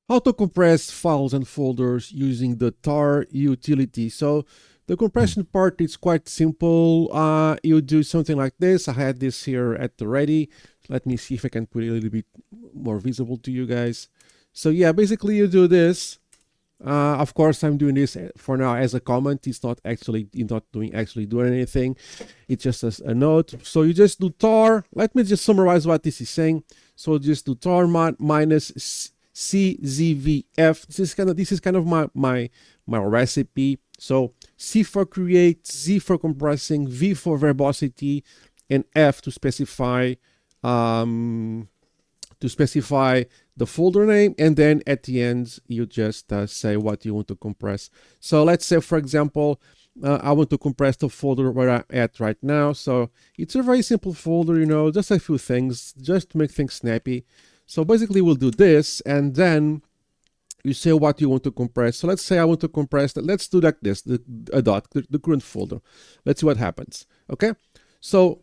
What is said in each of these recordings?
how to compress files and folders using the tar utility. So the compression part is quite simple. You do something like this. I had this here at the ready. Let me see if I can put it a little bit more visible to you guys. So yeah, basically you do this. Of course, I'm doing this for now as a comment. It's not actually doing anything. It's just a note. So you just do tar. Let me just summarize what this is saying. So just do tar minus CZVF. This is kind of my recipe. So C for create, Z for compressing, V for verbosity, and F to specify the folder name, and then at the end you just say what you want to compress. So let's say, for example, I want to compress the folder where I'm at right now. So it's a very simple folder, you know, just a few things, just to make things snappy. So basically we'll do this, and then you say what you want to compress. So let's say I want to compress that. Let's do like this, the current folder. Let's see what happens. Okay, so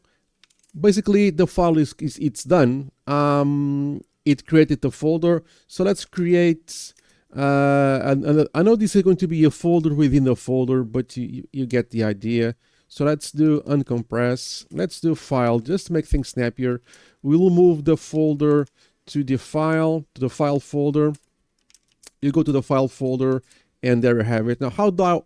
basically the file it's done. It created the folder. So let's create and I know this is going to be a folder within the folder, but you get the idea. So let's do uncompress. Let's do file, just to make things snappier. We'll move the folder to the file folder. You go to the file folder, and there you have it. Now, how do I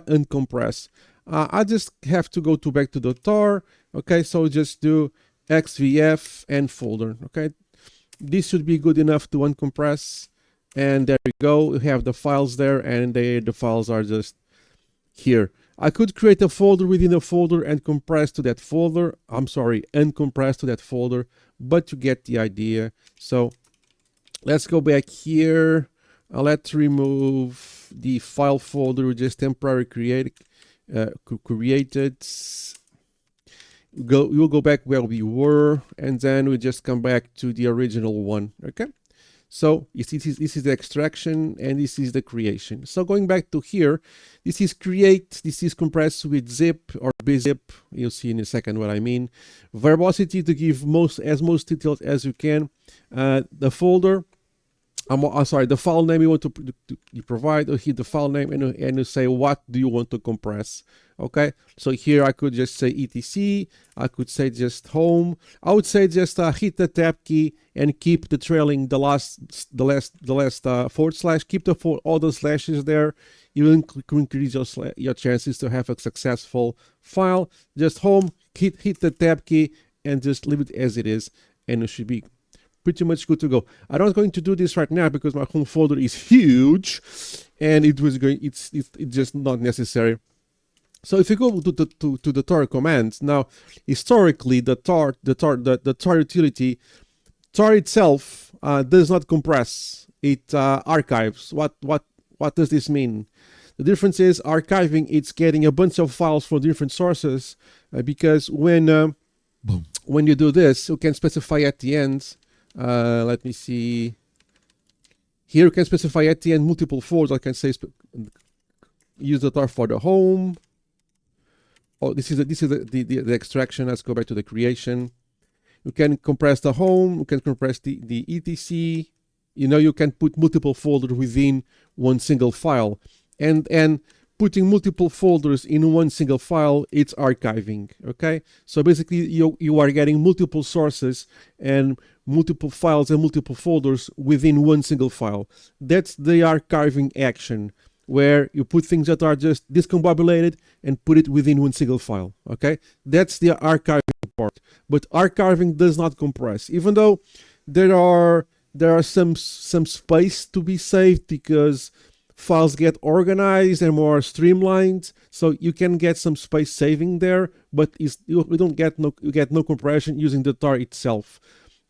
uncompress? I just have to go back to the tar. Okay, so just do xvf and folder. Okay, this should be good enough to uncompress, and there we go. We have the files there, and the files are just here. I could create a folder within a folder and compress to that folder. I'm sorry, uncompress to that folder, but you get the idea. So let's go back here. Let's remove the file folder we just temporarily created. We'll go back where we were, and then we just come back to the original one. Okay, so this is the extraction, and this is the creation. So going back to here, this is create, this is compressed with zip or bzip. You'll see in a second what I mean. Verbosity to give most details as you can. The folder, I'm sorry, the file name you want to provide, or hit the file name and you say what do you want to compress. Okay, so here I could just say etc. I could say just home. I would say just hit the tab key and keep the trailing the last forward slash. Keep all the slashes there. You will increase your chances to have a successful file. Just home, hit the tab key, and just leave it as it is, and it should be pretty much good to go. I'm not going to do this right now because my home folder is huge, and it's just not necessary. So if you go to the tar commands now, historically the tar utility, tar itself does not compress. It archives. What does this mean? The difference is archiving. It's getting a bunch of files from different sources because when you do this, you can specify at the end. Let me see. Here you can specify at the end multiple folders. I can say use the tar for the home. Oh, this is the extraction. Let's go back to the creation. You can compress the home. You can compress the etc. You know, you can put multiple folders within one single file, and putting multiple folders in one single file, it's archiving. Okay, so basically you are getting multiple sources and multiple files and multiple folders within one single file. That's the archiving action, where you put things that are just discombobulated and put it within one single file. Okay, that's the archiving part. But archiving does not compress, even though there are some space to be saved because files get organized and more streamlined, so you can get some space saving there, but you get no compression using the tar itself.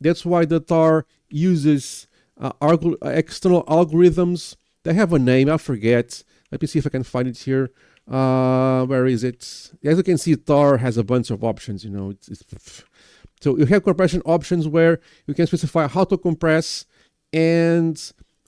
That's why the tar uses external algorithms. They have a name, I forget. Let me see if I can find it here. Where is it? As you can see, tar has a bunch of options. You know, so you have compression options where you can specify how to compress and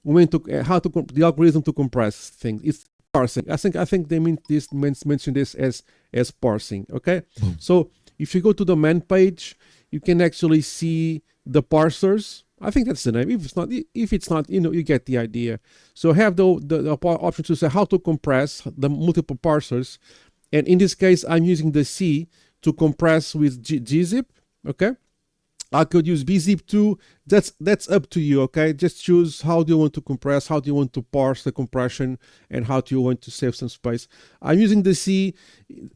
when to the algorithm to compress things. It's parsing. I think they mention this as parsing. Okay, so if you go to the man page, you can actually see the parsers. I think that's the name. If it's not, you get the idea. So have the option to say how to compress the multiple parsers, and in this case, I'm using the C to compress with gzip. Okay, I could use bzip too. That's up to you. Okay, just choose how do you want to compress, how do you want to parse the compression, and how do you want to save some space. I'm using the C.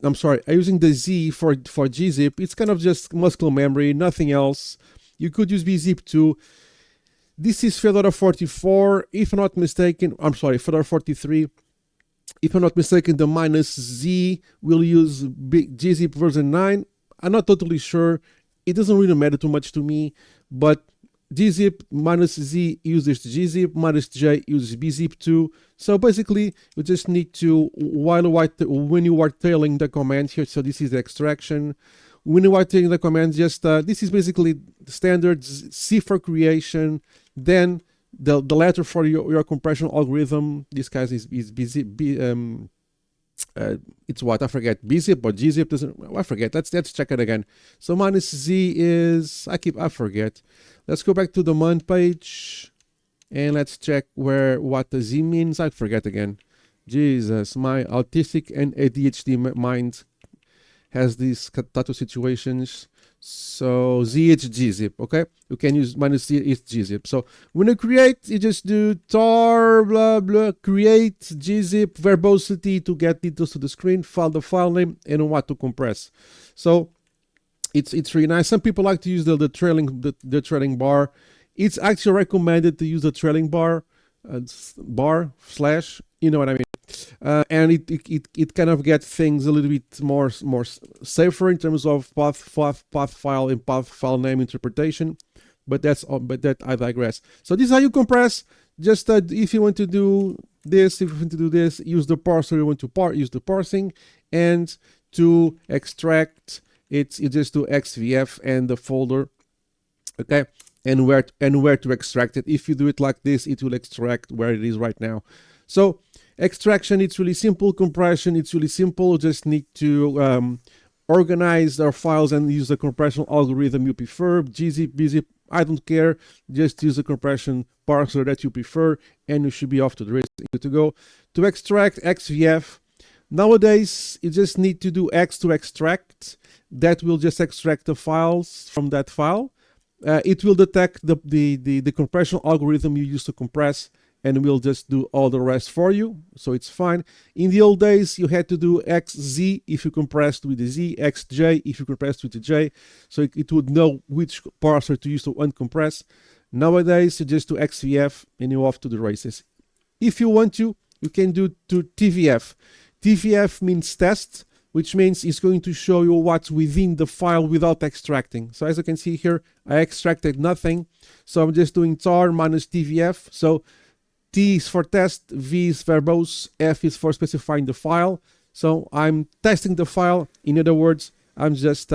I'm using the Z for gzip. It's kind of just muscle memory, nothing else. You could use bzip too. This is Fedora 44, if I'm not mistaken. I'm sorry, Fedora 43. If I'm not mistaken, the -Z will use gzip version 9. I'm not totally sure. It doesn't really matter too much to me, but gzip -Z uses gzip, -J uses bzip too. So basically, you just need to, when you are tailing the command here, so this is the extraction. When you are tailing the command, just this is basically standard C for creation, then the letter for your compression algorithm. This guy is bzip. It's what I forget, bzip or gzip, doesn't, I forget. Let's check it again. So -Z is, I forget. Let's go back to the command page and let's check what the Z means. I forget again. Jesus, my autistic and ADHD mind has these type of situations. So Z is gzip. Okay, you can use -Z is gzip. So when you create, you just do tar blah blah create gzip verbosity to get details to the screen, the file name, and what to compress. So it's really nice. Some people like to use the trailing bar. It's actually recommended to use the trailing bar slash. You know what I mean? And it kind of gets things a little bit more safer in terms of path file and path file name interpretation. But that I digress. So this is how you compress. Just if you want to do this, use the parser. You want to use the parsing, and to extract you just do xvf and the folder. Okay, and where to extract it. If you do it like this, it will extract where it is right now. So extraction, it's really simple. Compression, it's really simple. Just need to organize our files and use the compression algorithm you prefer. Gzip, bzip, I don't care. Just use the compression parser that you prefer, and you should be off to the races. Good to go. To extract xvf, nowadays you just need to do x to extract. That will just extract the files from that file. It will detect the compression algorithm you use to compress, and we'll just do all the rest for you, so it's fine. In the old days, you had to do xz if you compressed with the Z, xj if you compressed with the J, so it would know which parser to use to uncompress. Nowadays, you just do xvf and you're off to the races. If you want to, you can do to tvf. tvf means test, which means it's going to show you what's within the file without extracting. So as you can see here, I extracted nothing, so I'm just doing tar -tvf. So T is for test, V is verbose, F is for specifying the file. So I'm testing the file. In other words, I'm just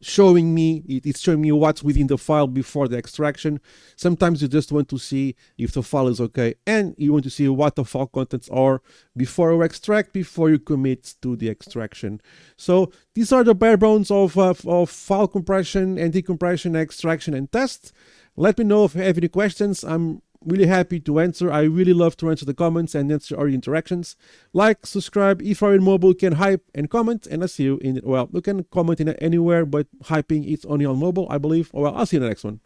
it's showing me what's within the file before the extraction. Sometimes you just want to see if the file is okay, and you want to see what the file contents are before you extract, before you commit to the extraction. So these are the bare bones of file compression and decompression, extraction, and test. Let me know if you have any questions. I'm really happy to answer. I really love to answer the comments and answer our interactions. Like, subscribe. If you're in mobile, you can hype and comment, and I'll see you in, well, you can comment in anywhere, but hyping it's only on mobile, I believe. Well, I'll see you in the next one.